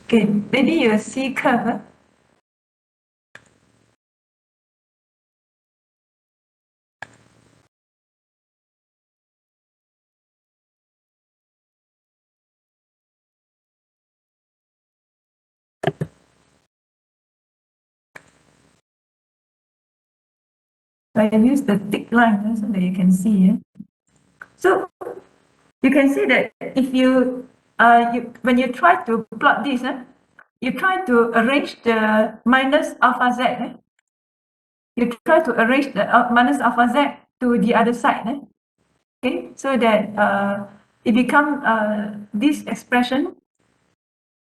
Okay, maybe you see curve. I use the thick line so that you can see. So you can see that if you, when you try to plot this, you try to arrange the minus alpha z. You try to arrange the minus alpha z to the other side. Okay, so that it become this expression.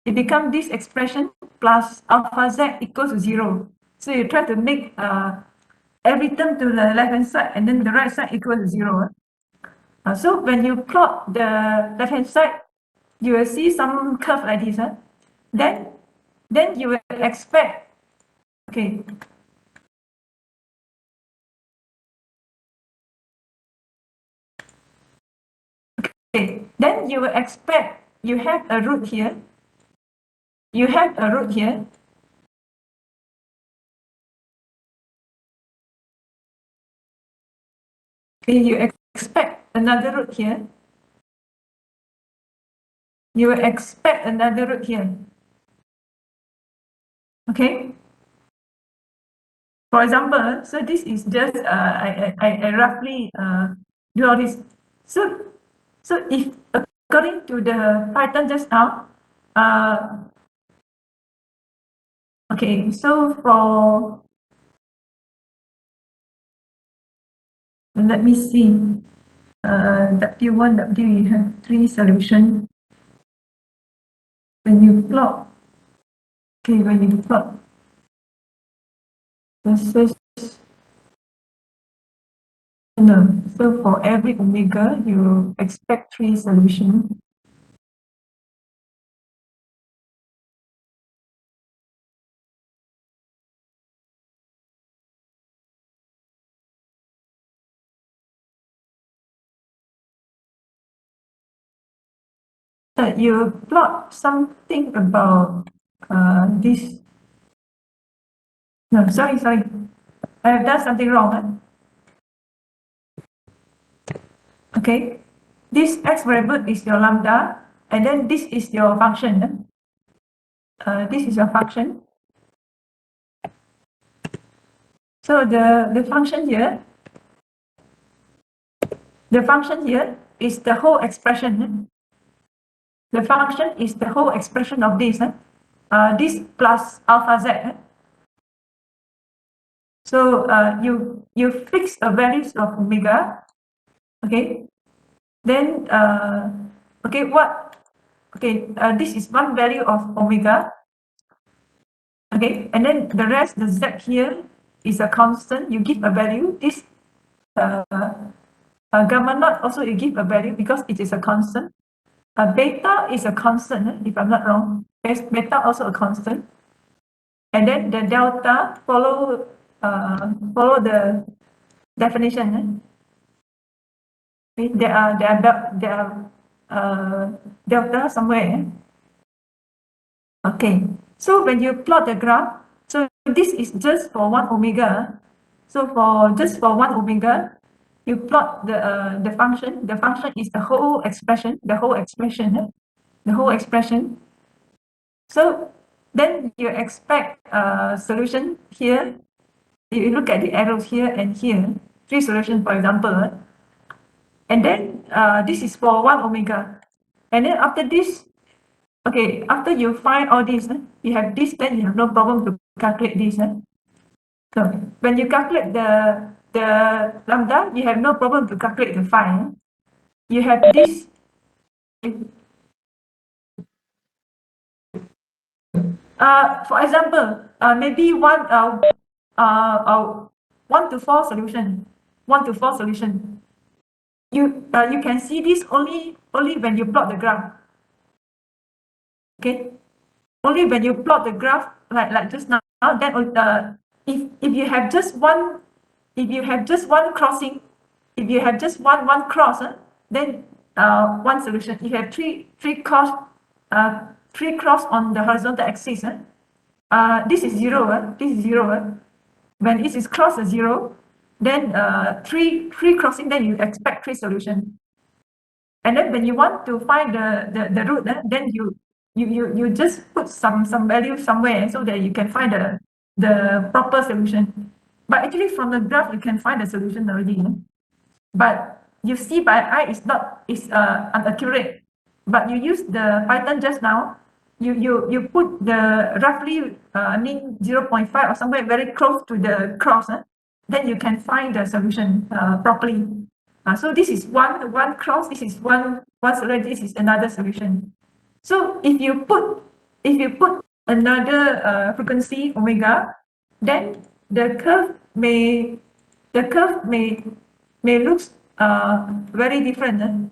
It become this expression plus alpha z equals to 0. So you try to make every term to the left hand side and then the right side equal to 0. So when you plot the left hand side, you will see some curve like this. Then you will expect, okay, then you will expect you have a root here. You have a root here. Okay, you expect another root here. You will expect another root here. Okay. For example, so this is just I roughly do all this. So if according to the Python just now, okay, so for let me see, W1, W you have 3 solutions. When you plot, okay, when you plot versus no, so for every omega you expect 3 solutions. You plot something about this. No, sorry. I have done something wrong. Okay. This x variable is your lambda, and then this is your function. This is your function. So the function here is the whole expression. The function is the whole expression of this. This plus alpha z. So you fix the values of omega. Okay. Then okay, this is one value of omega. Okay, and then the rest, the z here is a constant. You give a value. This gamma naught also you give a value because it is a constant. Beta is a constant, if I'm not wrong. Beta also a constant. And then the delta follow the definition. Okay, there are delta somewhere. Okay, so when you plot the graph, so this is just for 1 omega. So just for 1 omega, you plot the function. The function is the whole expression. So then you expect a solution here. You look at the arrows here and here, 3 solutions, for example. And then this is for 1 omega. And then after this, okay, after you find all this, you have this, then you have no problem to calculate this. So when you calculate the lambda, you have no problem to calculate the phi. You have this. For example, maybe 1 to 4 solution. 1 to 4 solution. You can see this only when you plot the graph. Okay. only when you plot the graph like just now, then if you have just one, if you have just one crossing, if you have just one cross, then one solution. If you have three cross on the horizontal axis, this is zero, this is zero. When it is cross a zero, then three crossing, then you expect three solution. And then when you want to find the root, then you just put some value somewhere so that you can find the proper solution. But actually from the graph you can find the solution already. But you see by eye is not inaccurate. But you use the Python just now, you put the roughly mean 0.5 or somewhere very close to the cross, then you can find the solution properly. So this is one cross, this is one solution, this is another solution. So if you put another frequency omega, then the curve may looks very different.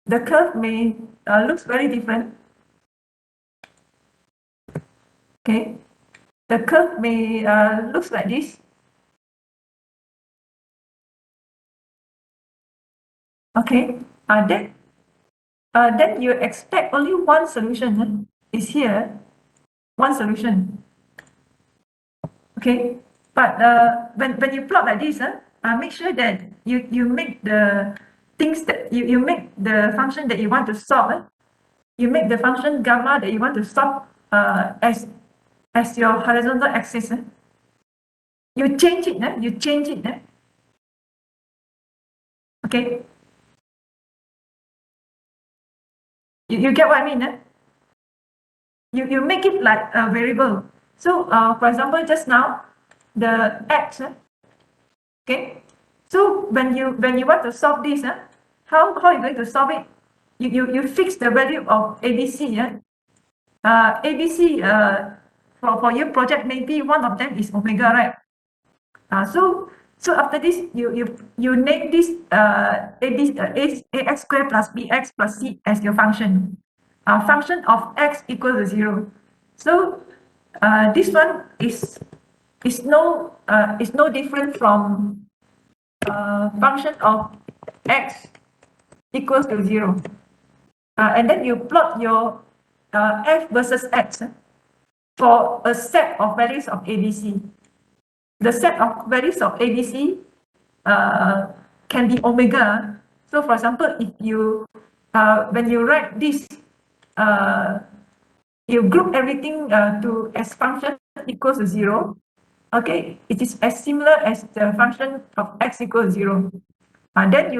The curve may looks very different. Okay, the curve may looks like this. Okay, then you expect only one solution is here, one solution. Okay, but when you plot like this, make sure that you make the things that you make the function that you want to solve. You make the function gamma that you want to solve as your horizontal axis. You change it. You change it. Okay. You get what I mean? You make it like a variable. So for example, just now the x. Okay. So when you want to solve this, how are you going to solve it? You fix the value of ABC. ABC for your project, maybe one of them is omega, right? So after this, you name this ax squared plus bx plus c as your function. Function of x equal to 0. So this one is no different from function of x equals to 0. And then you plot your f versus x for a set of values of ABC. The set of values of ABC can be omega. So for example, if you when you write this, you group everything to as function equals to 0. Okay, it is as similar as the function of x equals 0. Then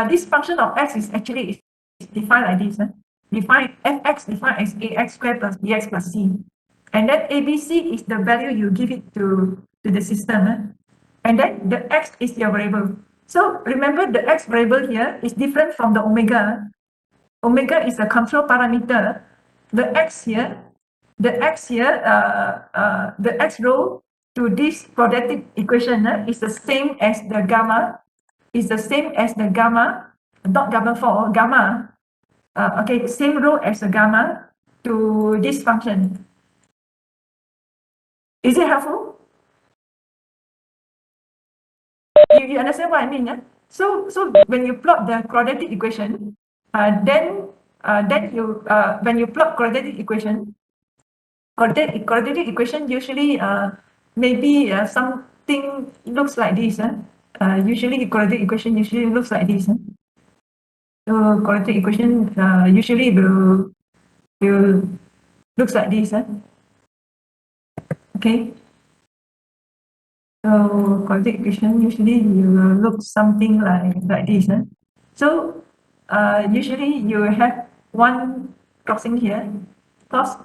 this function of x is actually defined like this. Define fx defined as ax squared plus bx plus c. And then ABC is the value you give it to the system. And then the x is your variable. So remember the x variable here is different from the omega. Omega is a control parameter. The x here, the x row to this quadratic equation is the same as the gamma. Is the same as the gamma, not gamma 4, gamma. Okay, same row as the gamma to this function. Is it helpful? You understand what I mean? So when you plot the quadratic equation, then you when you plot quadratic equation usually maybe something looks like this. Usually quadratic equation usually looks like this. So quadratic equation usually will looks like this. Okay. So quadratic equation usually you will look something like this. So usually you have one crossing here, cross